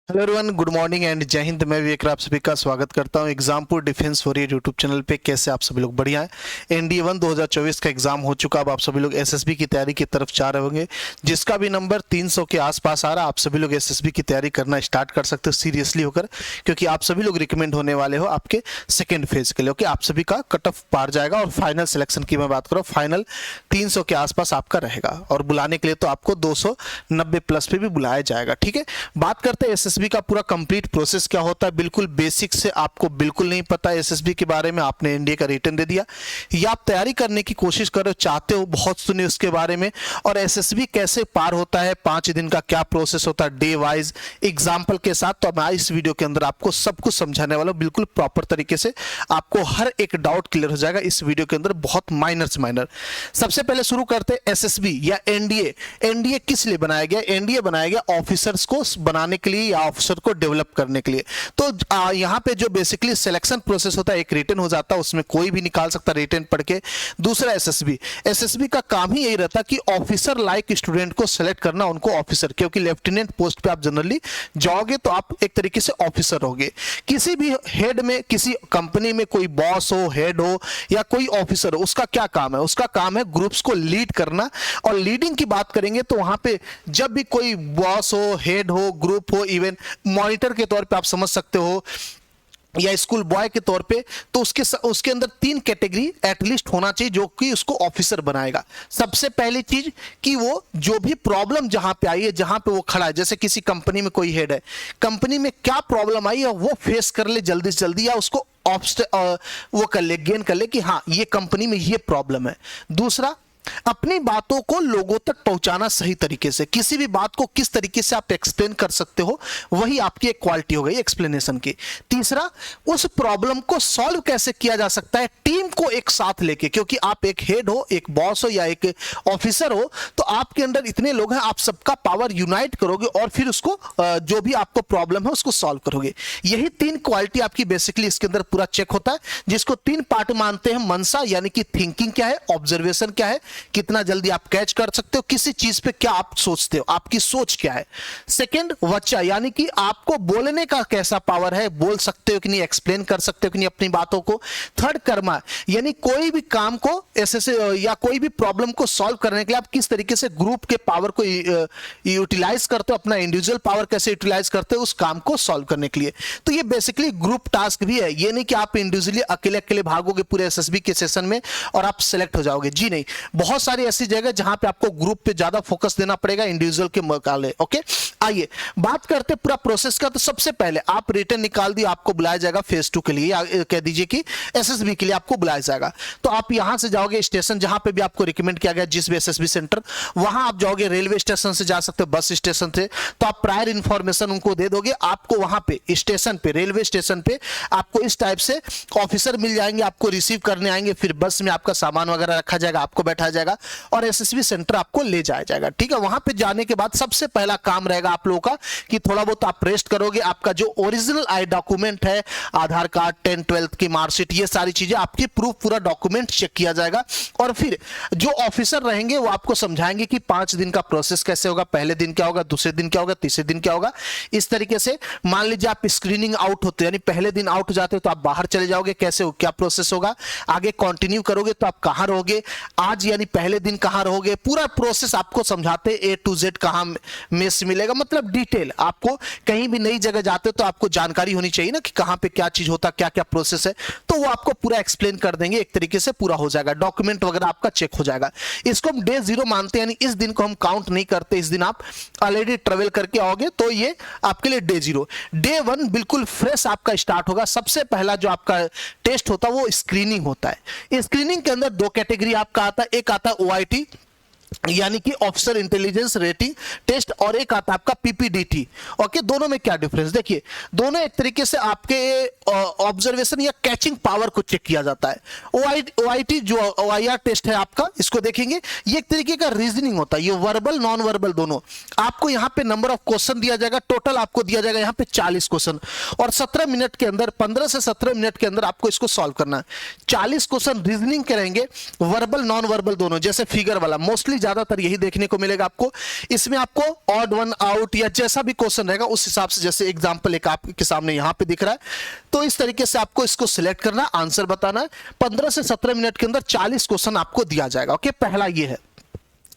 Hello everyone, good morning and जय हिंद। मैं विवेक आप सभी का स्वागत करता हूं Exampur defence warrior YouTube channel पे। कैसे आप सभी लोग? बढ़िया है। एनडीए 1 2024 का एग्जाम हो चुका। अब आप सभी लोग एसएसबी की तैयारी की तरफ जा रहे होंगे। जिसका भी नंबर 300 के आसपास आ रहा है, आप सभी लोग एसएसबी की तैयारी करना स्टार्ट कर सकते हो सीरियसली होकर, क्योंकि आप सभी लोग रिकमेंड होने वाले हो आपके सेकेंड फेज के लिए। ओके, आप सभी का कट ऑफ पार जाएगा और फाइनल सिलेक्शन की मैं बात करूँ, फाइनल 300 के आसपास आपका रहेगा। और बुलाने के लिए तो आपको 290 प्लस पे भी बुलाया जाएगा। ठीक है, बात करते हैं एसएसबी का पूरा कंप्लीट प्रोसेस क्या होता है। बिल्कुल बेसिक से आपको बिल्कुल नहीं पता एसएसबी के बारे में, आपने एनडीए का रिटर्न दे दिया या आप तैयारी करने की कोशिश कर रहे हो, चाहते हो, बहुत सुने उसके बारे में। और एसएसबी कैसे पार होता है, 5 दिन का क्या प्रोसेस होता है डे वाइज एग्जाम्पल के साथ, तो मैं इस वीडियो के अंदर आपको सब कुछ समझाने वाला हूं बिल्कुल प्रॉपर तरीके से। आपको हर एक डाउट क्लियर हो जाएगा इस वीडियो के अंदर, बहुत माइनर से माइनर। सबसे पहले शुरू करते हैं एसएसबी या एनडीए। एनडीए किस लिए बनाया गया? एनडीए बनाया गया ऑफिसर्स को बनाने के लिए या ऑफिसर को डेवलप करने के लिए। तो यहां पे जो बेसिकली सिलेक्शन प्रोसेस होता है, एक रिटन हो जाता है, उसमें कोई भी निकाल सकता है रिटन पढ़ के। दूसरा एसएसबी, एसएसबी का काम ही यही रहता है कि ऑफिसर लाइक स्टूडेंट को सेलेक्ट करना, उनको ऑफिसर, क्योंकि लेफ्टिनेंट पोस्ट पे आप जनरली जाओगे तो आप एक तरीके से ऑफिसर होगे। किसी भी हेड में, किसी कंपनी में कोई बॉस हो, हेड हो या कोई ऑफिसर हो, उसका क्या काम है? उसका काम है ग्रुप्स को लीड करना। और लीडिंग की बात करेंगे तो वहां पे जब भी कोई बॉस हो, हेड हो, ग्रुप हो, इवन मॉनिटर के तौर पे आप समझ सकते हो या स्कूल बॉय के तौर पे, तो उसके अंदर 3 कैटेगरी एटलीस्ट होना चाहिए जो कि उसको ऑफिसर बनाएगा। सबसे पहली चीज कि वो जो भी प्रॉब्लम जहां पे आई है, जहां पे वो खड़ा है, जैसे किसी कंपनी में कोई हेड है, कंपनी में क्या प्रॉब्लम आई है वो फेस कर ले जल्दी से जल्दी, या उसको वो कर ले, गेन कर ले कि हाँ ये कंपनी में ये प्रॉब्लम है। दूसरा, अपनी बातों को लोगों तक पहुंचाना सही तरीके से, किसी भी बात को किस तरीके से आप एक्सप्लेन कर सकते हो, वही आपकी एक क्वालिटी हो गई एक्सप्लेनेशन की। तीसरा, उस प्रॉब्लम को सॉल्व कैसे किया जा सकता है टीम को एक साथ लेके, क्योंकि आप एक हेड हो, एक बॉस हो या एक ऑफिसर हो, तो आपके अंदर इतने लोग हैं, आप सबका पावर यूनाइट करोगे और फिर उसको जो भी आपको प्रॉब्लम है उसको सॉल्व करोगे। यही 3 क्वालिटी आपकी बेसिकली इसके अंदर पूरा चेक होता है, जिसको 3 पार्ट मानते हैं। मनसा यानी कि थिंकिंग क्या है, ऑब्जर्वेशन क्या है, कितना जल्दी आप कैच कर सकते हो किसी चीज पे, क्या आप सोचते हो, आपकी सोच क्या है। सेकंड, वच्चा यानी कि आपको बोलने का कैसा पावर है, बोल सकते हो कि नहीं, एक्सप्लेन कर सकते हो कि नहीं अपनी बातों को। थर्ड, कर्मा यानी कोई भी काम को ऐसे या कोई भी प्रॉब्लम को सॉल्व करने के लिए आप किस तरीके से ग्रुप के पावर को यूटिलाइज करते हो, अपना इंडिविजुअल पावर कैसे यूटिलाइज करते हो उस काम को सॉल्व करने के लिए। तो ये बेसिकली ग्रुप टास्क भी है, ये नहीं कि आप इंडिविजुअली अकेले अकेले भागोगे पूरे एसएसबी के सेशन में और आप सेलेक्ट हो जाओगे, जी नहीं। बहुत सारी ऐसी जगह जहां पे आपको ग्रुप पे ज्यादा फोकस देना पड़ेगा इंडिविजुअल के मुकाबले। ओके, आइए बात करते पूरा प्रोसेस का। तो सबसे पहले आप रिटर्न निकाल दिए, आपको बुलाया जाएगा फेज 2 के लिए, या कह दीजिए कि एसएसबी के लिए आपको बुलाया जाएगा। तो आप यहां से जाओगे स्टेशन, जहां पे भी आपको रिकमेंड किया गया, जिस भी एसएसबी सेंटर, वहां आप जाओगे। रेलवे स्टेशन से जा सकते हो, बस स्टेशन से, तो आप प्रायर इंफॉर्मेशन उनको दे दोगे। आपको वहां पे स्टेशन पे, रेलवे स्टेशन पे आपको इस टाइप से ऑफिसर मिल जाएंगे, आपको रिसीव करने आएंगे। फिर बस में आपका सामान वगैरह रखा जाएगा, आपको बैठाया जाएगा और एसएसबी सेंटर आपको ले जाया जाएगा। ठीक है, वहां पे जाने के बाद सबसे पहला काम रहेगा आप लोगों का कि थोड़ा बहुत आप रेस्ट करोगे। आपका जो ओरिजिनल आई डॉक्यूमेंट है, आधार कार्ड, 10th 12th की मार्कशीट, ये सारी चीजें आपकी प्रूफ, पूरा डॉक्यूमेंट चेक किया जाएगा। और फिर जो ऑफिसर रहेंगे वो आपको समझाएंगे कि 5 दिन का प्रोसेस कैसे होगा, पहले दिन क्या होगा, दूसरे दिन क्या होगा, तीसरे दिन क्या होगा। इस तरीके से मान लीजिए आप स्क्रीनिंग आउट होते, यानी पहले दिन आउट हो जाते हो तो आप बाहर चले जाओगे, कैसे हो, क्या प्रोसेस होगा, आगे कंटिन्यू करोगे तो आप कहां रहोगे, आज यानी पहले दिन कहां रहोगे, पूरा प्रोसेस आपको समझाते A to Z, कहां मेस मिलेगा, मतलब डिटेल। आपको कहीं भी नई जगह जाते हो तो आपको जानकारी होनी चाहिए ना कि कहां पे क्या चीज होता, क्या क्या प्रोसेस है, तो वो आपको पूरा एक्सप्लेन कर देंगे, एक तरीके से पूरा हो जाएगा, डॉक्यूमेंट वगैरह आपका चेक हो जाएगा। इसको हम डे 0 मानते हैं, यानी इस दिन को हम काउंट नहीं करते, इस दिन आप ऑलरेडी ट्रेवल करके आओगे, तो ये आपके लिए डे 0। डे 1 बिल्कुल फ्रेश आपका स्टार्ट होगा। सबसे पहला जो आपका टेस्ट होता है वो स्क्रीनिंग होता है। स्क्रीनिंग के अंदर 2 कैटेगरी आपका आता है, एक आता है OIT यानी कि ऑफिसर इंटेलिजेंस रेटिंग टेस्ट, और एक आता है आपका पीपीडीटी। ओके, दोनों में क्या डिफरेंस देखिए, दोनों एक तरीके से आपके ऑब्जर्वेशन या कैचिंग पावर को चेक किया जाता है। ओआईटी जो OIR टेस्ट है आपका, इसको देखेंगे, ये एक तरीके का रीजनिंग होता है, ये वर्बल नॉन वर्बल दोनों। आपको यहाँ पे नंबर ऑफ क्वेश्चन दिया जाएगा, टोटल आपको दिया जाएगा यहाँ पे 40 क्वेश्चन, और 17 मिनट के अंदर, 15 से 17 मिनट के अंदर आपको इसको सॉल्व करना है। 40 क्वेश्चन रीजनिंग के रहेंगे, वर्बल नॉन वर्बल दोनों, जैसे फिगर वाला मोस्टली ज्यादातर यही देखने को मिलेगा आपको। इसमें आपको ऑड वन आउट या जैसा भी क्वेश्चन रहेगा उस हिसाब से, जैसे एग्जांपल एक आपके सामने यहां पे दिख रहा है, तो इस तरीके से आपको इसको सिलेक्ट करना, आंसर बताना है। 15 से 17 मिनट के अंदर 40 क्वेश्चन आपको दिया जाएगा। ओके, पहला ये है।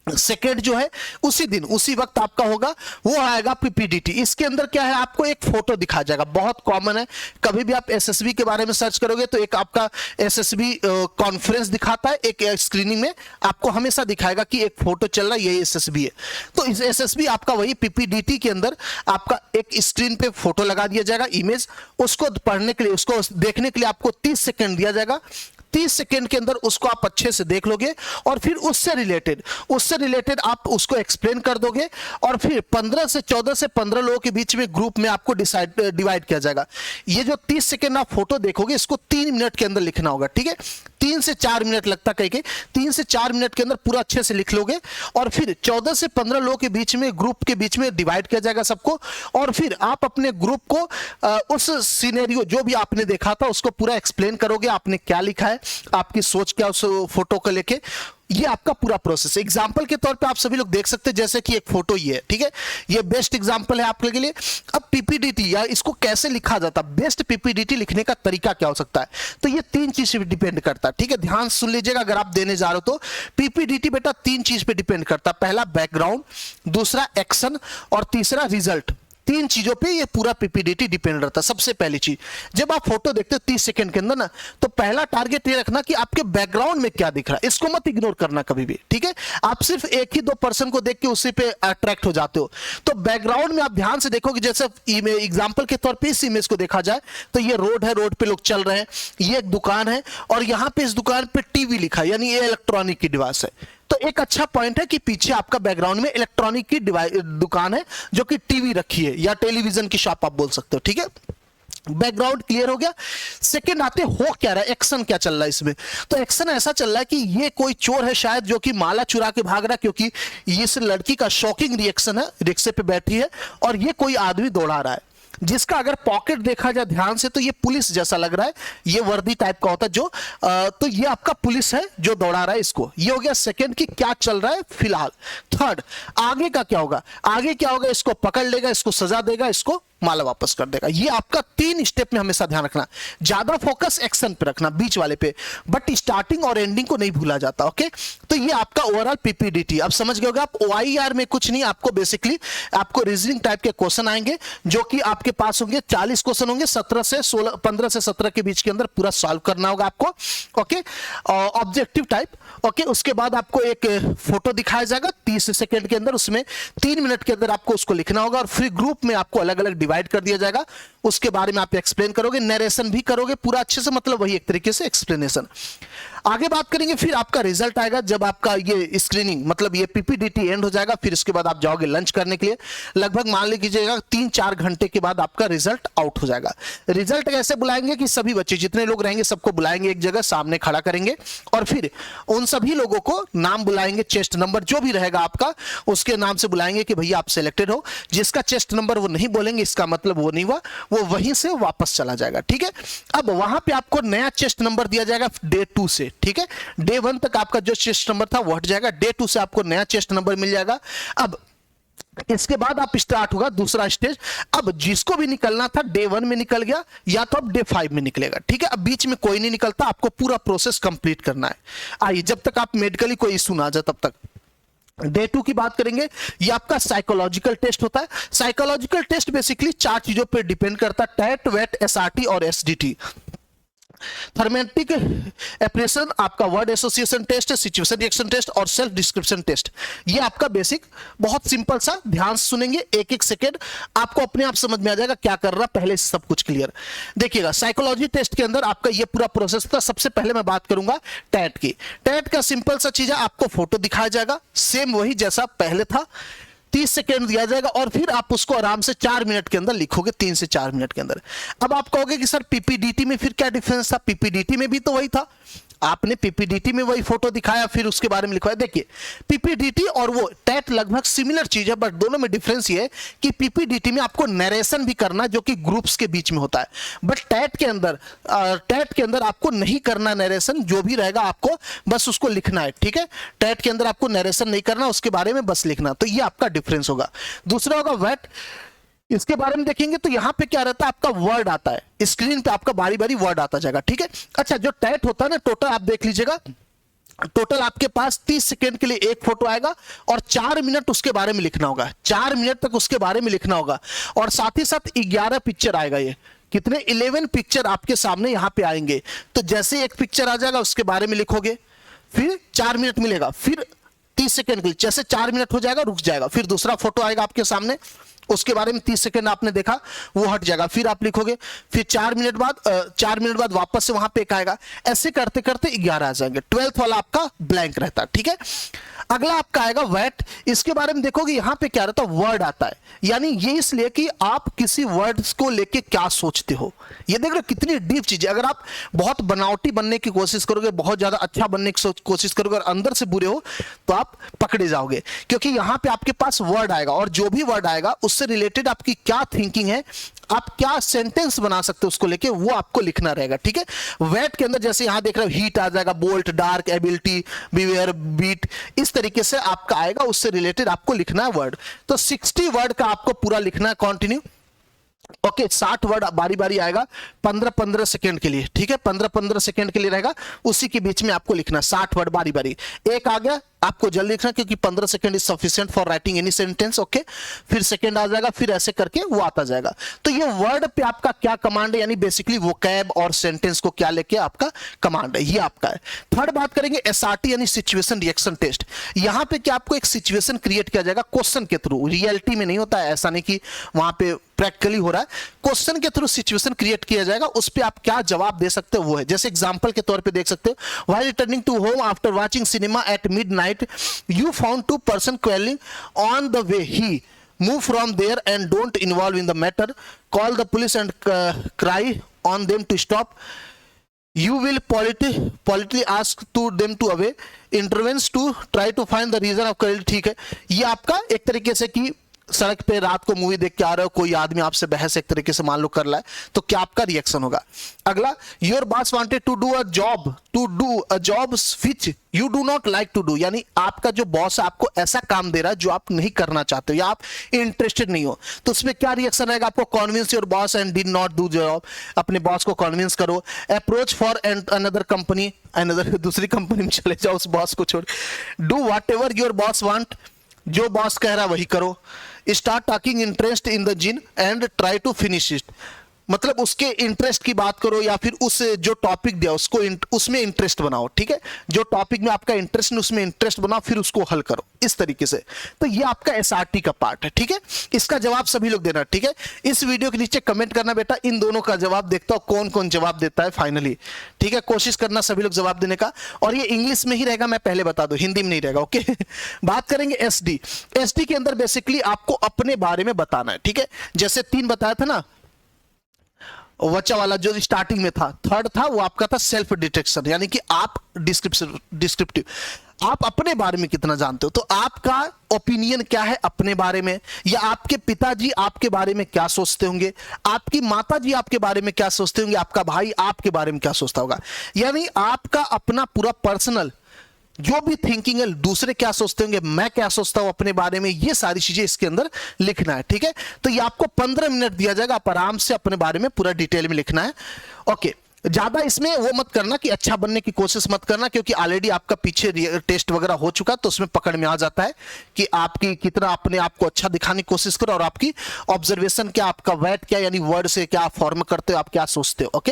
सेकेंड जो है उसी दिन उसी वक्त आपका होगा, वो आएगा पीपीडीटी। इसके अंदर क्या है, आपको एक फोटो दिखाया जाएगा, बहुत कॉमन है। कभी भी आप एसएसबी के बारे में सर्च करोगे तो एक आपका एसएसबी कॉन्फ्रेंस दिखाता है, एक स्क्रीनिंग में आपको हमेशा दिखाएगा कि एक फोटो चल रहा है, ये एसएसबी है। तो इस एसएसबी आपका वही पीपीडीटी के अंदर आपका एक स्क्रीन पे फोटो लगा दिया जाएगा, इमेज। उसको पढ़ने के लिए, उसको देखने के लिए आपको 30 सेकेंड दिया जाएगा। 30 सेकेंड के अंदर उसको आप अच्छे से देख लोगे और फिर उससे रिलेटेड आप उसको एक्सप्लेन कर दोगे। और फिर 14 से 15 लोगों के बीच में ग्रुप में आपको डिवाइड किया जाएगा। ये जो 30 सेकेंड आप फोटो देखोगे, इसको 3 मिनट के अंदर लिखना होगा, ठीक है। 3 से 4 मिनट लगता कहीं के, 3 से 4 मिनट के अंदर पूरा अच्छे से लिख लोगे। और फिर 14 से 15 लोगों के बीच में, ग्रुप के बीच में डिवाइड किया जाएगा सबको। और फिर आप अपने ग्रुप को उस सिनेरियो जो भी आपने देखा था उसको पूरा एक्सप्लेन करोगे, आपने क्या लिखा है, आपकी सोच क्या उस फोटो को लेके। ये आपका पूरा प्रोसेस। एग्जांपल के तौर पे आप सभी लोग देख सकते हैं, जैसे कि एक फोटो ये है, ठीक है। ये बेस्ट एग्जांपल है आपके लिए। अब पीपीडीटी या इसको कैसे लिखा जाता है, बेस्ट पीपीडीटी लिखने का तरीका क्या हो सकता है, तो ये 3 चीज पे डिपेंड करता है, ठीक है। ध्यान सुन लीजिएगा, अगर आप देने जा रहे हो तो पीपीडीटी बेटा 3 चीज पे डिपेंड करता है। पहला बैकग्राउंड, दूसरा एक्शन और तीसरा रिजल्ट। 3 चीजों पे ये पूरा पीपीडीटी डिपेंड रहता है। सबसे पहली चीज, जब आप फोटो देखते हो 30 सेकंड के अंदर ना, तो पहला टारगेट ये रखना कि आपके बैकग्राउंड में क्या दिख रहा है, इसको मत इग्नोर करना कभी भी, ठीक है। आप सिर्फ एक ही 2 पर्सन को देख के उसी पे अट्रैक्ट हो जाते हो। तो बैकग्राउंड में आप ध्यान से देखोगे, जैसे एग्जाम्पल के तौर पर इस इमेज को देखा जाए तो ये रोड है, रोड पे लोग चल रहे हैं, ये एक दुकान है और यहां पे इस दुकान पे टीवी लिखा है, यानी ये इलेक्ट्रॉनिक की डिवाइस है। तो एक अच्छा पॉइंट है कि पीछे आपका बैकग्राउंड में इलेक्ट्रॉनिक की दुकान है, जो कि टीवी रखी है या टेलीविजन की शॉप आप बोल सकते हो, ठीक है। बैकग्राउंड क्लियर हो गया। सेकंड आते हो क्या रहा है, एक्शन क्या चल रहा है इसमें। तो एक्शन ऐसा चल रहा है कि ये कोई चोर है शायद, जो कि माला चुरा के भाग रहा है, क्योंकि इस लड़की का शॉकिंग रिएक्शन है, रिक्शे पे बैठी है और ये कोई आदमी दौड़ा रहा है, जिसका अगर पॉकेट देखा जाए ध्यान से तो ये पुलिस जैसा लग रहा है, ये वर्दी टाइप का होता है जो तो ये आपका पुलिस है जो दौड़ा रहा है इसको। ये हो गया सेकंड कि क्या चल रहा है फिलहाल। थर्ड, आगे का क्या होगा, आगे क्या होगा, इसको पकड़ लेगा, इसको सजा देगा, इसको माला वापस कर देगा। ये आपका 3 स्टेप में हमेशा ध्यान रखना, ज्यादा फोकस एक्शन पे रखना, बीच वाले पे, बट स्टार्टिंग और एंडिंग को नहीं भूला जाता। ओके, तो ये आपका ओवरऑल पीपीडीटी। अब समझ गए होगे आप, ओआईआर में कुछ नहीं, आपको बेसिकली आपको रीजनिंग टाइप के क्वेश्चन आएंगे, जो कि आपके पास होंगे 40 क्वेश्चन होंगे, 15 से 17 के बीच के अंदर पूरा सॉल्व करना होगा आपको। Okay, objective type. ओके, उसके बाद आपको एक फोटो दिखाया जाएगा 30 सेकेंड के अंदर, उसमें 3 मिनट के अंदर आपको उसको लिखना होगा और फिर ग्रुप में आपको अलग अलग डिवाइड कर दिया जाएगा, उसके बारे में आप एक्सप्लेन करोगे, नरेशन भी करोगे पूरा अच्छे से, मतलब वही एक तरीके से एक्सप्लेनेशन। आगे बात करेंगे, फिर आपका रिजल्ट आएगा जब आपका ये स्क्रीनिंग मतलब ये पीपीडीटी एंड हो जाएगा, फिर इसके बाद आप जाओगे लंच करने के लिए। लगभग मान लीजिएगा 3-4 घंटे के बाद आपका रिजल्ट आउट हो जाएगा। रिजल्ट कैसे बुलाएंगे कि सभी बच्चे जितने लोग रहेंगे सबको बुलाएंगे, एक जगह सामने खड़ा करेंगे और फिर उन सभी लोगों को नाम बुलाएंगे, चेस्ट नंबर जो भी रहेगा आपका उसके नाम से बुलाएंगे कि भैया आप सिलेक्टेड हो। जिसका चेस्ट नंबर वो नहीं बोलेंगे इसका मतलब वो नहीं हुआ, वो वहीं से वापस चला जाएगा, ठीक है। अब वहां पे आपको नया चेस्ट नंबर दिया जाएगा डे 2 से, ठीक है। डे 1 तक आपका जो चेस्ट नंबर था वो हट जाएगा, डे 2 से आपको नया चेस्ट नंबर मिल जाएगा। अब इसके बाद आप स्टार्ट होगा दूसरा स्टेज। अब जिसको भी निकलना था डे 1 में निकल गया, या तो अब डे 5 में निकलेगा, ठीक है। अब बीच में कोई नहीं निकलता, आपको पूरा प्रोसेस कंप्लीट करना है। आइए, जब तक आप मेडिकली कोई इशू ना आ जाए तब तक। डे 2 की बात करेंगे, ये आपका साइकोलॉजिकल टेस्ट होता है। साइकोलॉजिकल टेस्ट बेसिकली 4 चीजों पर डिपेंड करता है, टैट, वेट, एसआरटी और एसडीटी। थर्मेटिक एप्रेशन, आपका word association test, situation reaction test और सेल्फ डिस्क्रिप्शन टेस्ट। ये आपका बेसिक, बहुत सिंपल सा, ध्यान से सुनेंगे, एक सेकेंड आपको अपने आप समझ में आ जाएगा क्या कर रहा, पहले से सब कुछ क्लियर। देखिएगा, साइकोलॉजी टेस्ट के अंदर आपका ये पूरा प्रोसेस था। सबसे पहले मैं बात करूंगा टैट की। टैट का सिंपल सा चीज है, आपको फोटो दिखाया जाएगा सेम वही जैसा पहले था, 30 सेकेंड दिया जाएगा और फिर आप उसको आराम से 4 मिनट के अंदर लिखोगे, 3 से 4 मिनट के अंदर। अब आप कहोगे कि सर पीपीडीटी में फिर क्या डिफरेंस था, पीपीडीटी में भी तो वही था। आपने पीपीडीटी में वही फोटो दिखाया, फिर उसके बारे में लिखवाया। देखिए पीपीडीटी और वो टैट लगभग सिमिलर चीज है, बट दोनों में डिफरेंस ये है कि पीपीडीटी में आपको नरेशन भी करना है, जो कि ग्रुप्स के बीच में होता है, बट टैट के अंदर आपको नहीं करना नरेशन। जो भी रहेगा आपको बस उसको लिखना है, ठीक है। टैट के अंदर आपको नरेशन नहीं करना, उसके बारे में बस लिखना। तो ये आपका डिफरेंस होगा। दूसरा होगा वेट, इसके बारे में देखेंगे तो यहां पे क्या रहता है, आपका वर्ड आता है स्क्रीन पे, आपका बारी बारी वर्ड आता जाएगा, ठीक है। अच्छा, जो टैट होता है ना, टोटल आप देख लीजिएगा, टोटल आपके पास 30 सेकेंड के लिए एक फोटो आएगा और 4 मिनट उसके बारे में लिखना होगा, 4 मिनट तक उसके बारे में लिखना होगा। और साथ ही साथ 11 पिक्चर आएगा, ये कितने 11 पिक्चर आपके सामने यहां पे आएंगे। तो जैसे एक पिक्चर आ जाएगा उसके बारे में लिखोगे, फिर 4 मिनट मिलेगा, फिर 30 सेकेंड के लिए, जैसे 4 मिनट हो जाएगा रुक जाएगा, फिर दूसरा फोटो आएगा आपके सामने, उसके बारे में 30 सेकंड आपने देखा, वो हट जाएगा, फिर आप लिखोगे, फिर 4 मिनट बाद वापस से वहां पे एक आएगा। ऐसे करते करते 11 आ जाएंगे। 12th वाला आपका ब्लैंक रहता है, ठीक है। अगला आपका आएगा वेट, इसके बारे में देखोगे यहां पे क्या रहता है, वर्ड आता है। यानी ये इसलिए कि आप किसी वर्ड्स को लेके क्या सोचते हो। ये देख लो कितनी डीप चीज है। अगर आप बहुत बनावटी बनने की कोशिश करोगे, बहुत ज्यादा अच्छा बनने की कोशिश करोगे और अंदर से बुरे हो, तो आप पकड़े जाओगे, क्योंकि यहां पे आपके पास वर्ड आएगा और जो भी वर्ड आएगा उससे रिलेटेड आपकी क्या थिंकिंग है, आप क्या सेंटेंस बना सकते हो उसको लेके, वो आपको लिखना रहेगा, ठीक है। वेट के अंदर जैसे यहां देख रहे हो हीट आ जाएगा, bolt, dark, ability, beware, beat, इस तरीके से आपका आएगा, उससे रिलेटेड आपको लिखना है वर्ड। तो 60 वर्ड का आपको पूरा लिखना है कंटिन्यू। ओके, 60 वर्ड बारी बारी आएगा 15-15 सेकंड के लिए, ठीक है। 15-15 सेकंड के लिए रहेगा, उसी के बीच में आपको लिखना 60 वर्ड बारी बारी। एक आ गया, आपको जल्दी लिखना क्योंकि 15 second is sufficient for writing any sentence. Okay, फिर सेकंड आ जाएगा, फिर ऐसे करके वो आता जाएगा। तो ये वर्ड पे आपका क्या कमांड है, यानी बेसिकली वोकैब और सेंटेंस को क्या लेके आपका कमांड है, ये आपका है। थर्ड बात करेंगे एसआरटी यानी सिचुएशन रिएक्शन टेस्ट। यहां पे क्या आपको एक सिचुएशन क्रिएट किया जाएगा क्वेश्चन के थ्रू, रियलिटी में नहीं होता है, ऐसा नहीं कि वहां पे प्रैक्टिकली हो रहा है, क्वेश्चन के थ्रू सिचुएशन क्रिएट किया जाएगा, उस पे आप क्या जवाब दे सकते हो वो है। जैसे एग्जांपल के तौर पे देख सकते हो, while returning to home after watching cinema at midnight you found 2 person quarreling on the way. He move from there and don't involve in the matter. Call the police and cry on them to stop. You will politely ask to them to away. Intervenes to try to find the reason of quarrel. ठीक है, ये आपका एक तरीके से कि सड़क पे रात को मूवी देख के आ रहे हो, कोई आदमी आपसे बहस एक तरीके से मान लो कर रहा है, तो क्या आपका रिएक्शन होगा। अगला, your boss wanted to do a job which you do not like to do, यानी आपका जो बॉस है आपको ऐसा काम दे रहा है जो आप नहीं करना चाहते हो या आप इंटरेस्टेड नहीं हो, तो उसमें क्या रिएक्शन रहेगा आपको। Convince your boss and did not do job, अपने बॉस को कॉन्विंस करो। अप्रोच फॉर अनदर कंपनी, दूसरी कंपनी में चले जाओ उस बॉस को छोड़। Do whatever your boss want, जो बॉस कह रहा है वही करो। Start talking interest in the gin and try to finish it, मतलब उसके इंटरेस्ट की बात करो या फिर उस जो टॉपिक दिया उसको उसमें इंटरेस्ट बनाओ, ठीक है। जो टॉपिक में आपका इंटरेस्ट है उसमें इंटरेस्ट बनाओ, फिर उसको हल करो इस तरीके से। तो ये आपका एसआरटी का पार्ट है, ठीक है। इसका जवाब सभी लोग देना, ठीक है। इस वीडियो के नीचे कमेंट करना बेटा, इन दोनों का जवाब देखता हूं कौन कौन जवाब देता है फाइनली, ठीक है। कोशिश करना सभी लोग जवाब देने का, और ये इंग्लिश में ही रहेगा, मैं पहले बता दूं, हिंदी में नहीं रहेगा, ओके। बात करेंगे एसडी। एसडी के अंदर बेसिकली आपको अपने बारे में बताना है, ठीक है। जैसे 3 बताया था ना, वच्चा वाला जो स्टार्टिंग में था, थर्ड था वो आपका था सेल्फ डिटेक्शन, यानी कि आप डिस्क्रिप्टिव, आप अपने बारे में कितना जानते हो, तो आपका ओपिनियन क्या है अपने बारे में, या आपके पिताजी आपके बारे में क्या सोचते होंगे, आपकी माताजी आपके बारे में क्या सोचते होंगे, आपका भाई आपके बारे में क्या सोचता होगा, यानी आपका अपना पूरा पर्सनल जो भी थिंकिंग है, दूसरे क्या सोचते होंगे, मैं क्या सोचता हूं अपने बारे में, ये सारी चीजें इसके अंदर लिखना है, ठीक है। तो ये आपको 15 मिनट दिया जाएगा, आप आराम से अपने बारे में पूरा डिटेल में लिखना है, ओके। ज्यादा इसमें वो मत करना कि अच्छा बनने की कोशिश मत करना, क्योंकि ऑलरेडी आपका पीछे टेस्ट वगैरह हो चुका, तो उसमें पकड़ में आ जाता है कि आपकी कितना अपने आप को अच्छा दिखाने की कोशिश करो और आपकी ऑब्जर्वेशन क्या, आपका वेट क्या, यानी वर्ड से क्या फॉर्म करते हो, आप क्या सोचते हो, ओके।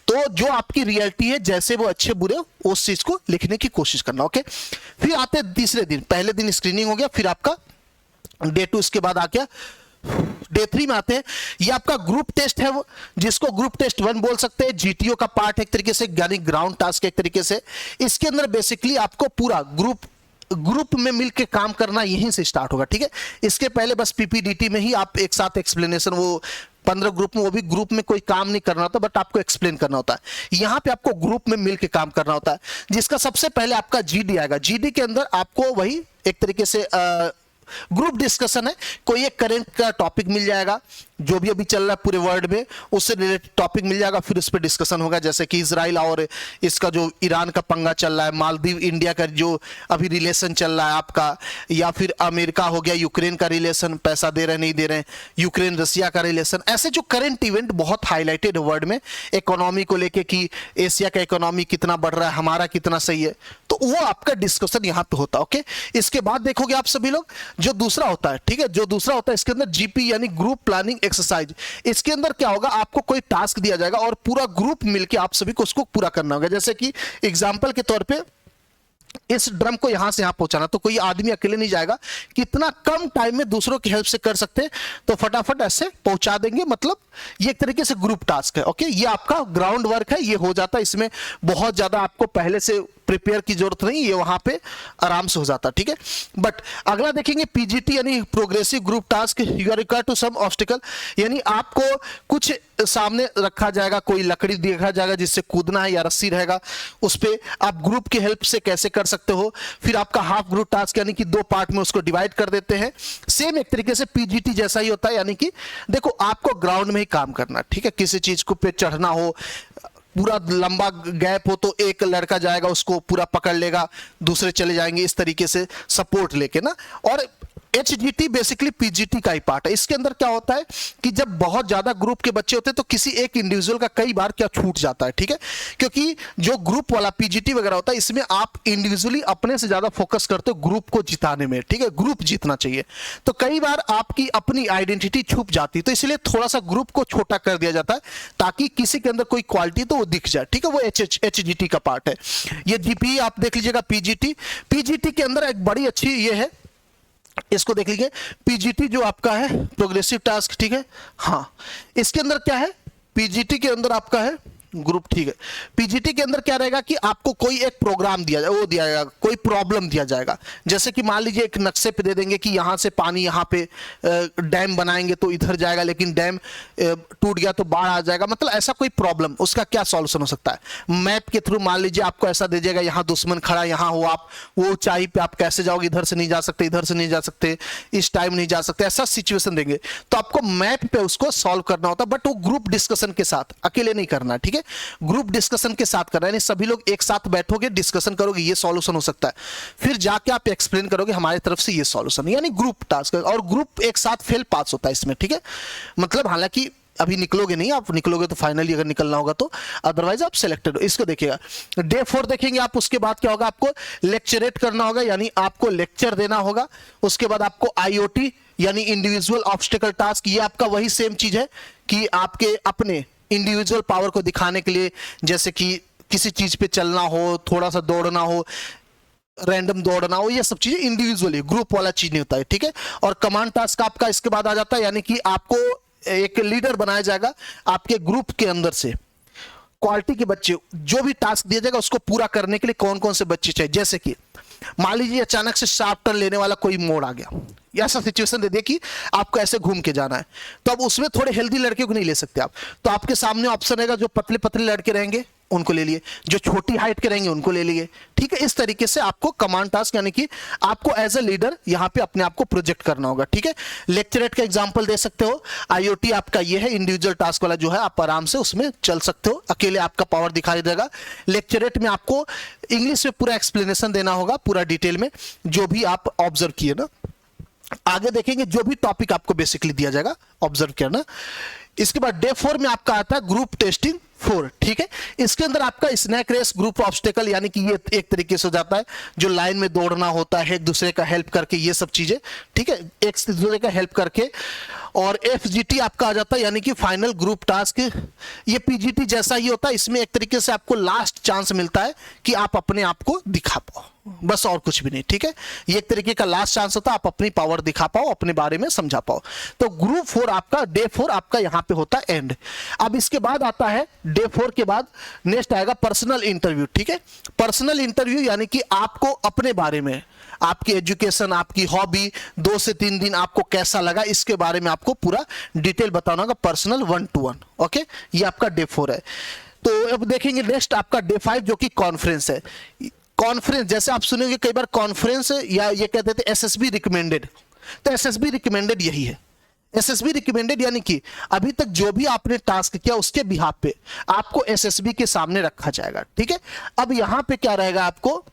तो जो आपकी रियलिटी है, जैसे वो अच्छे बुरे हो, उस चीज को लिखने की कोशिश करना, ओके। फिर आते हैं तीसरे दिन, पहले दिन स्क्रीनिंग हो गया, फिर आपका डे 2, इसके बाद आ गया डे 3 में आते हैं। ये आपका ग्रुप टेस्ट है, वो जिसको ग्रुप टेस्ट 1 बोल सकते हैं, जीटीओ का पार्ट एक तरीके से, यानी ग्राउंड टास्क एक तरीके से। इसके अंदर बेसिकली आपको पूरा ग्रुप में मिलकर काम करना यहीं से स्टार्ट होगा, ठीक है। इसके पहले बस पीपीडीटी में ही आप एक साथ एक्सप्लेनेशन, वो 15 ग्रुप में, वो भी ग्रुप में कोई काम नहीं करना होता, बट आपको एक्सप्लेन करना होता है। यहाँ पे आपको ग्रुप में मिलकर काम करना होता है, जिसका सबसे पहले आपका जीडी आएगा। जीडी के अंदर आपको वही एक तरीके से ग्रुप डिस्कशन है, कोई एक करंट का टॉपिक मिल जाएगा जो भी अभी चल रहा है पूरे वर्ल्ड में, उससे रिलेटेड टॉपिक मिल जाएगा, फिर उस पर डिस्कशन होगा। जैसे कि इजराइल और इसका जो ईरान का पंगा चल रहा है, मालदीव इंडिया का जो अभी रिलेशन चल रहा है आपका, या फिर अमेरिका हो गया यूक्रेन का रिलेशन, पैसा दे रहे नहीं दे रहे, यूक्रेन रसिया का रिलेशन, ऐसे जो करंट इवेंट बहुत हाईलाइटेड है वर्ल्ड में, इकोनॉमी को लेके कि एशिया का इकोनॉमी कितना बढ़ रहा है, हमारा कितना सही है, तो वो आपका डिस्कशन यहाँ पे होता है। ओके, इसके बाद देखोगे आप सभी लोग जो दूसरा होता है, ठीक है, जो दूसरा होता है इसके अंदर जीपी यानी ग्रुप प्लानिंग एक्सरसाइज। इसके अंदर क्या होगा, आपको कोई टास्क दिया जाएगा और पूरा ग्रुप मिलके आप सभी को उसको पूरा करना होगा। जैसे कि एग्जांपल के तौर पे इस ड्रम को यहां से यहां पहुंचाना, तो कोई आदमी अकेले नहीं जाएगा, कितना कम टाइम में दूसरों की हेल्प से कर सकते हैं तो फटाफट ऐसे पहुंचा देंगे, मतलब ये एक तरीके से ग्रुप टास्क है। ओके, ये आपका ग्राउंड वर्क है, ये हो जाता है, इसमें बहुत ज्यादा आपको पहले से प्रिपेयर की जरूरत नहीं, ये वहां पे आराम से हो जाता है, ठीक है। बट अगला देखेंगे पीजीटी यानी progressive group task. You are required to some obstacle, यानी आपको कुछ सामने रखा जाएगा, कोई लकड़ी देखा जाएगा जिससे कूदना है या रस्सी रहेगा, उस पे आप ग्रुप की हेल्प से कैसे कर सकते हो। फिर आपका हाफ ग्रुप टास्क यानी कि 2 पार्ट में उसको डिवाइड कर देते हैं, सेम एक तरीके से पीजीटी जैसा ही होता है, यानी कि देखो आपको ग्राउंड में ही काम करना, ठीक है। किसी चीज को पे चढ़ना हो, पूरा लंबा गैप हो तो एक लड़का जाएगा उसको पूरा पकड़ लेगा, दूसरे चले जाएंगे, इस तरीके से सपोर्ट लेके ना। और HGT बेसिकली पीजीटी का ही पार्ट है। इसके अंदर क्या होता है कि जब बहुत ज्यादा ग्रुप के बच्चे होते हैं तो किसी एक इंडिविजुअल का कई बार क्या छूट जाता है, ठीक है, क्योंकि जो ग्रुप वाला पीजीटी वगैरह होता है इसमें आप इंडिविजुअली अपने से ज्यादा फोकस करते हो ग्रुप को जिताने में, ठीक है, ग्रुप जीतना चाहिए। तो कई बार आपकी अपनी आइडेंटिटी छुप जाती है, तो इसलिए थोड़ा सा ग्रुप को छोटा कर दिया जाता है ताकि किसी के अंदर कोई क्वालिटी तो वो दिख जाए, ठीक है, वो HGT का पार्ट है। ये जीपी आप देख लीजिएगा पीजीटी के अंदर एक बड़ी अच्छी ये है, इसको देख लीजिए, पीजीटी जो आपका है प्रोग्रेसिव टास्क, ठीक है। हाँ, इसके अंदर क्या है, पीजीटी के अंदर आपका है ग्रुप, ठीक है। पीजीटी के अंदर क्या रहेगा कि आपको कोई एक प्रोग्राम दिया जाएगा, वो दिया जाएगा, कोई प्रॉब्लम दिया जाएगा। जैसे कि मान लीजिए एक नक्शे पे दे देंगे कि यहां से पानी, यहां पे डैम बनाएंगे तो इधर जाएगा, लेकिन डैम टूट गया तो बाढ़ आ जाएगा, मतलब ऐसा कोई प्रॉब्लम, उसका क्या सॉल्यूशन हो सकता है। मैप के थ्रू मान लीजिए आपको ऐसा दे जाएगा, यहाँ दुश्मन खड़ा, यहाँ हो आप, वो ऊंचाई पे आप कैसे जाओगे, इधर से नहीं जा सकते, इधर से नहीं जा सकते, इस टाइम नहीं जा सकते, ऐसा सिचुएशन देंगे तो आपको मैप पे उसको सॉल्व करना होता है, बट वो ग्रुप डिस्कशन के साथ, अकेले नहीं करना, ठीक है, ग्रुप डिस्कशन के साथ करना है, यानी सभी लोग एक साथ बैठोगे, डिस्कशन करोगे, ये सॉल्यूशन हो सकता है, फिर जाके आप एक्सप्लेन करोगे हमारी तरफ से ये सॉल्यूशन, यानी ग्रुप टास्क। और ग्रुप एक साथ फेल पास होता है इसमें, ठीक है, मतलब हालांकि अभी निकलोगे नहीं, आप निकलोगे तो फाइनली अगर निकलना होगा तो, अदरवाइज आप सिलेक्टेड हो। इसको देखिएगा, डे 4 देखेंगे आप, उसके बाद क्या होगा, आपको लेक्चरेट करना होगा, यानी आपको लेक्चर देना होगा। उसके बाद आपको IoT यानी इंडिविजुअल ऑब्स्टिकल टास्क, ये आपका वही सेम चीज है कि आपके अपने इंडिविजुअल पावर को दिखाने के लिए, जैसे कि किसी चीज पे चलना हो, थोड़ा सा दौड़ना हो, रैंडम दौड़ना हो, ये सब चीजें इंडिविजुअली, ग्रुप वाला चीज नहीं होता है, ठीक है। और कमांड टास्क आपका इसके बाद आ जाता है, यानी कि आपको एक लीडर बनाया जाएगा आपके ग्रुप के अंदर से, क्वालिटी के बच्चे, जो भी टास्क दिया जाएगा उसको पूरा करने के लिए कौन कौन से बच्चे चाहिए। जैसे कि मान लीजिए अचानक से शार्प टर्न लेने वाला कोई मोड़ आ गया, ऐसा सिचुएशन दे दे कि आपको ऐसे घूम के जाना है, तो अब उसमें थोड़े हेल्दी लड़के को नहीं ले सकते आप, तो आपके सामने ऑप्शन रहेगा, जो पतले पतले लड़के रहेंगे उनको ले लिए, जो छोटी हाइट के रहेंगे उनको ले लिए, ठीक है। इस तरीके से आपको कमांड टास्क यानी कि आपको एज ए लीडर यहां पे अपने आप को प्रोजेक्ट करना होगा, ठीक है। लेक्चरेट का एग्जांपल दे सकते हो, IoT आपका ये है, इंडिविजुअल टास्क वाला जो है, आप आराम से उसमें चल सकते हो, अकेले आपका पावर दिखाई देगा। लेक्चरेट में आपको इंग्लिश में पूरा एक्सप्लेनेशन देना होगा, पूरा डिटेल में, जो भी आप ऑब्जर्व किए ना। आगे देखेंगे जो भी टॉपिक आपको बेसिकली दिया जाएगा ऑब्जर्व करना। इसके बाद डे 4 में आपका आता है ग्रुप टेस्टिंग 4, ठीक है। इसके अंदर आपका स्नैक रेस, ग्रुप ऑब्स्टेकल, यानी कि ये एक तरीके से हो जाता है जो लाइन में दौड़ना होता है, एक दूसरे का हेल्प करके, ये सब चीजें, ठीक है, एक दूसरे का हेल्प करके। और FGT आपका आ जाता है, यानी कि फाइनल ग्रुप टास्क, ये PGT जैसा ही होता है, इसमें एक तरीके से आपको लास्ट चांस मिलता है कि आप अपने आप को दिखा पाओ, बस और कुछ भी नहीं, ठीक है। ये एक तरीके का लास्ट चांस होता है, आप अपनी पावर दिखा पाओ, अपने बारे में समझा पाओ। तो ग्रुप 4 आपका, डे 4 आपका यहां पे होता है एंड। अब इसके बाद आता है डे 4 के बाद नेक्स्ट आएगा पर्सनल इंटरव्यू, ठीक है। पर्सनल इंटरव्यू यानी कि आपको अपने बारे में, आपकी एजुकेशन, आपकी हॉबी, 2 से 3 दिन आपको कैसा लगा, इसके बारे में आपको पूरा डिटेल बताना होगा, पर्सनल 1-to-1। ओके, ये आपका डे 4 है। तो अब देखेंगे नेक्स्ट आपका डे 5 जो कि कॉन्फ्रेंस है। कॉन्फ्रेंस जैसे आप सुनेंगे कई बार कॉन्फ्रेंस या ये कहते थे एसएसबी रिकमेंडेड, तो एसएसबी रिकमेंडेड यही है। एसएसबी रिकमेंडेड यानी कि अभी तक जो भी आपने टास्क किया उसके बिहाफ पे आपको एसएसबी के सामने रखा जाएगा, ठीक है। अब यहां पे क्या रहेगा, आपको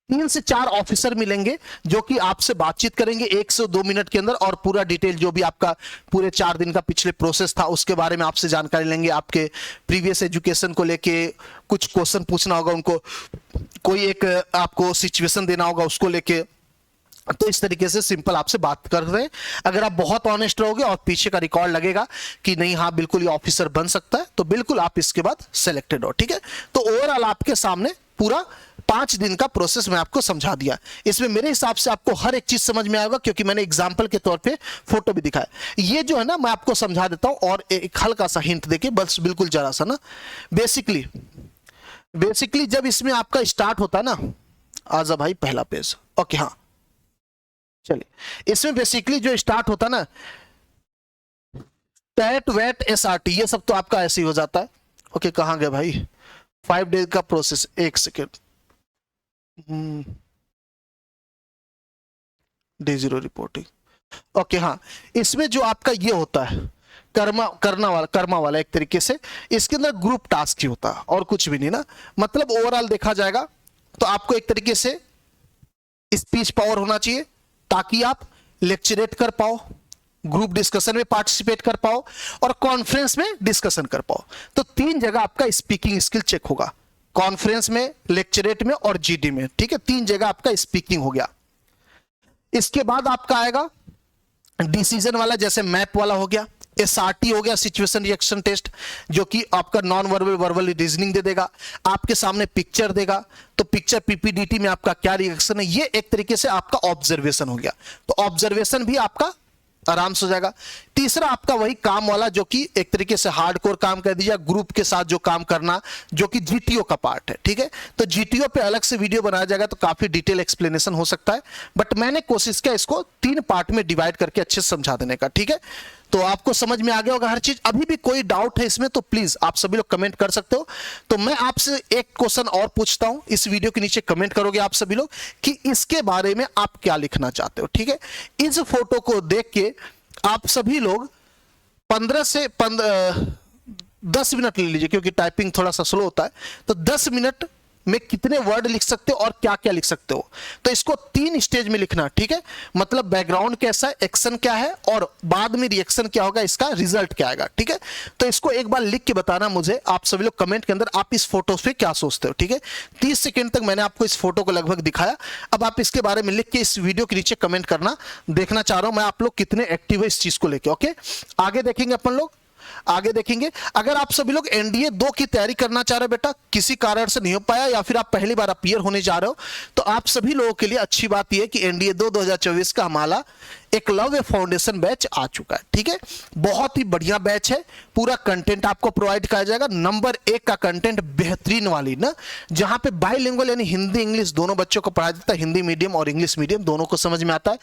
3 से 4 ऑफिसर मिलेंगे जो कि आपसे बातचीत करेंगे 1 से 2 मिनट के अंदर, और पूरा डिटेल जो भी आपका पूरे 4 दिन का पिछले प्रोसेस था उसके बारे में आपसे जानकारी लेंगे, आपके प्रीवियस एजुकेशन को लेके कुछ क्वेश्चन पूछना होगा उनको, कोई एक आपको सिचुएशन देना होगा उसको लेके। तो इस तरीके से सिंपल आपसे बात कर रहे हैं। अगर आप बहुत ऑनेस्ट रहोगे और पीछे का रिकॉर्ड लगेगा कि नहीं हाँ बिल्कुल ये ऑफिसर बन सकता है, तो बिल्कुल आप इसके बाद सिलेक्टेड हो, ठीक है। तो ओवरऑल आपके सामने पूरा 5 दिन का प्रोसेस मैं आपको समझा दिया। इसमें मेरे हिसाब से आपको हर एक चीज समझ में आएगा, क्योंकि मैंने एग्जाम्पल के तौर पे फोटो भी दिखाया। ये जो है ना मैं आपको समझा देता हूं और एक हल्का सा हिंट देके, बस बिल्कुल जरा सा ना। बेसिकली जब इसमें आपका स्टार्ट होता है ना, आजा भाई पहला पेज, ओके हाँ चलिए, इसमें बेसिकली जो स्टार्ट होता है ना, टेट वेट एसआरटी ये सब तो आपका ऐसे ही हो जाता है। ओके कहां गए भाई, 5 डेज का process, 1 second, D0 reporting. Okay हाँ, इसमें जो आपका ये होता है कर्मा वाला एक तरीके से, इसके अंदर ग्रुप टास्क ही होता है और कुछ भी नहीं ना। मतलब ओवरऑल देखा जाएगा तो आपको एक तरीके से स्पीच पावर होना चाहिए ताकि आप लेक्चरेट कर पाओ, ग्रुप डिस्कशन में पार्टिसिपेट कर पाओ और कॉन्फ्रेंस में डिस्कशन कर पाओ। तो 3 जगह आपका स्पीकिंग स्किल चेक होगा, कॉन्फ्रेंस में, लेक्चरेट में और जीडी में, ठीक है। 3 जगह आपका स्पीकिंग हो गया। इसके बाद आपका आएगा डिसीजन वाला, जैसे मैप वाला हो गया, एसआरटी हो गया, सिचुएशन रिएक्शन टेस्ट, जो कि आपका नॉन वर्बल वर्बल रीजनिंग दे देगा, आपके सामने पिक्चर देगा, तो पिक्चर पीपीडीटी में आपका क्या रिएक्शन है, ये एक तरीके से आपका ऑब्जर्वेशन हो गया। तो ऑब्जर्वेशन भी आपका आराम से हो जाएगा। तीसरा आपका वही काम वाला, जो कि एक तरीके से हार्डकोर काम कर दीजिए, ग्रुप के साथ जो काम करना, जो कि जीटीओ का पार्ट है, ठीक है। तो जीटीओ पे अलग से वीडियो बनाया जाएगा, तो काफी डिटेल एक्सप्लेनेशन हो सकता है, बट मैंने कोशिश किया इसको 3 पार्ट में डिवाइड करके अच्छे से समझा देने का, ठीक है। तो आपको समझ में आ गया होगा हर चीज। अभी भी कोई डाउट है इसमें तो प्लीज आप सभी लोग कमेंट कर सकते हो। तो मैं आपसे एक क्वेश्चन और पूछता हूं, इस वीडियो के नीचे कमेंट करोगे आप सभी लोग कि इसके बारे में आप क्या लिखना चाहते हो, ठीक है। इस फोटो को देख के आप सभी लोग 15 से 10 मिनट ले लीजिए, क्योंकि टाइपिंग थोड़ा सा स्लो होता है, तो 10 मिनट में कितने वर्ड लिख सकते हो और क्या क्या लिख सकते हो। तो इसको 3 स्टेज में लिखना, ठीक है। मतलब बैकग्राउंड कैसा है, एक्शन क्या है और बाद में रिएक्शन क्या होगा, इसका रिजल्ट क्या आएगा, ठीक है। तो इसको एक बार लिख के बताना मुझे आप सभी लोग कमेंट के अंदर, आप इस फोटो पे क्या सोचते हो, ठीक है। 30 सेकंड तक मैंने आपको इस फोटो को लगभग दिखाया। अब आप इसके बारे में लिख के इस वीडियो के नीचे कमेंट करना, देखना चाह रहा हूं मैं आप लोग कितने एक्टिव है इस चीज को लेके। ओके, आगे देखेंगे अपन लोग, आगे देखेंगे। अगर आप सभी लोग एनडीए 2 की तैयारी करना चाह रहे हो, बेटा किसी कारण से नहीं हो पाया या फिर आप पहली बार अपीयर होने जा रहे हो, तो आप सभी लोगों के लिए अच्छी बात यह है कि एनडीए 2 2024 का हमारा एकलव्य फाउंडेशन बैच आ चुका है, ठीक है। बहुत ही बढ़िया बैच है, पूरा कंटेंट आपको प्रोवाइड किया जाएगा। नंबर 1 का कंटेंट बेहतरीन वाली ना, जहां पे बाइलिंगुअल यानी हिंदी इंग्लिश दोनों बच्चों को पढ़ाया जाता है, हिंदी मीडियम और इंग्लिश मीडियम दोनों को समझ में आता है।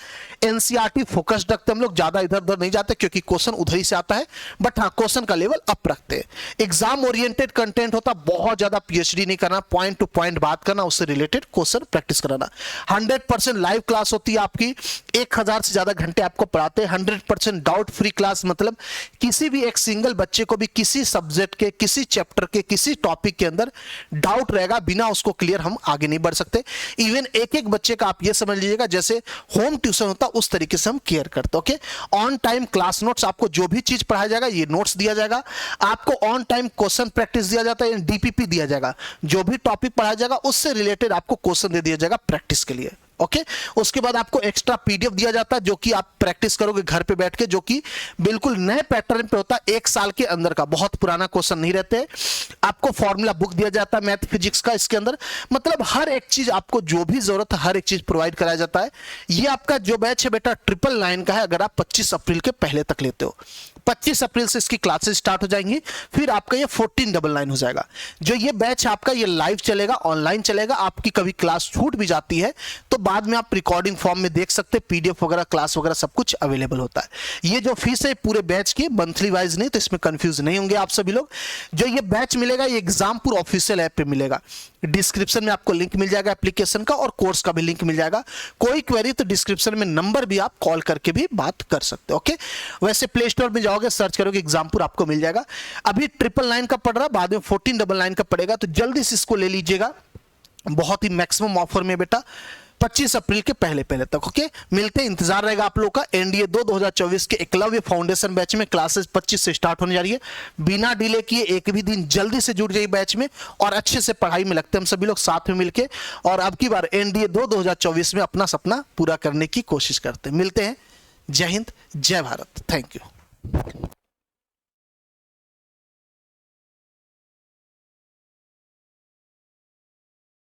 एनसीईआरटी फोकस्ड रखते हम लोग, ज्यादा इधर उधर नहीं जाते क्योंकि क्वेश्चन उधर ही से आता है, बट हाँ क्वेश्चन का लेवल अप रखते हैं। एग्जाम ओरिएंटेड कंटेंट होता, बहुत ज्यादा पीएचडी नहीं करना, पॉइंट टू पॉइंट बात करना, उससे रिलेटेड क्वेश्चन प्रैक्टिस कराना। 100% लाइव क्लास होती है आपकी, 1000 से ज्यादा घंटे आपको पढ़ाते हैं। 100% डाउट फ्री क्लास, मतलब किसी भी एक सिंगल बच्चे को भी किसी सब्जेक्ट के, किसी चैप्टर के, किसी टॉपिक के अंदर डाउट रहेगा, बिना उसको क्लियर हम आगे नहीं बढ़ सकते। इवन एक एक बच्चे का आप ये समझ लीजिएगा जैसे होम ट्यूशन होता, उस तरीके से हम केयर करते। Okay, on time class notes, आपको जो भी चीज पढ़ाया जाएगा ये नोट्स दिया जाएगा। आपको ऑन टाइम क्वेश्चन प्रैक्टिस दिया जाता है, डीपीपी दिया जाएगा, जो भी टॉपिक पढ़ाया जाएगा उससे रिलेटेड आपको क्वेश्चन दे दिया जाएगा प्रैक्टिस के लिए। ओके, उसके बाद आपको एक्स्ट्रा पीडीएफ दिया जाता है जो कि आप प्रैक्टिस करोगे घर पे बैठ के, जो कि बिल्कुल नए पैटर्न पे होता है, 1 साल के अंदर का, बहुत पुराना क्वेश्चन नहीं रहते। आपको फॉर्मूला बुक दिया जाता है मैथ फिजिक्स का इसके अंदर, मतलब हर एक चीज आपको जो भी जरूरत है हर एक चीज प्रोवाइड कराया जाता है। ये आपका जो बैच है बेटा 999 का है, अगर आप 25 अप्रैल के पहले तक लेते हो। 25 अप्रैल से इसकी क्लासेस स्टार्ट हो जाएंगी। फिर आपका ये 1499 हो जाएगा। जो ये बैच आपका ये लाइव चलेगा, ऑनलाइन चलेगा। आपकी कभी क्लास छूट भी जाती है तो बाद में आप रिकॉर्डिंग फॉर्म में देख सकते हैं, पीडीएफ वगैरह, क्लास वगैरह सब कुछ अवेलेबल होता है। ये जो फीस है पूरे बैच की मंथली वाइज नहीं, तो इसमें कंफ्यूज नहीं होंगे आप सभी लोग। जो ये बैच मिलेगा ये एग्जामपुर ऑफिशियल ऐप पे मिलेगा। डिस्क्रिप्शन में आपको लिंक मिल जाएगा एप्लीकेशन का, और कोर्स का भी लिंक मिल जाएगा। कोई क्वेरी तो डिस्क्रिप्शन में नंबर भी आप कॉल करके भी बात कर सकते हो। ओके, वैसे प्ले स्टोर में जाओगे, सर्च करोगे एग्जामपुर, आपको मिल जाएगा। अभी 999 का पड़ रहा, बाद में 1499 का पड़ेगा, तो जल्दी से इसको ले लीजिएगा। बहुत ही मैक्सिमम ऑफर में बेटा, 25 अप्रैल के पहले तक। ओके, मिलते हैं, इंतजार रहेगा आप लोग का। एनडीए 2 2024 के एकलव्य फाउंडेशन बैच में क्लासेस 25 से स्टार्ट होने जा रही है। बिना डिले किए एक भी दिन जल्दी से जुड़ जाइए बैच में, और अच्छे से पढ़ाई में लगते हैं हम सभी लोग साथ में मिलके, और अब की बार एनडीए 2 2024 में अपना सपना पूरा करने की कोशिश करते हैं। मिलते हैं। जय हिंद, जय भारत। Thank you.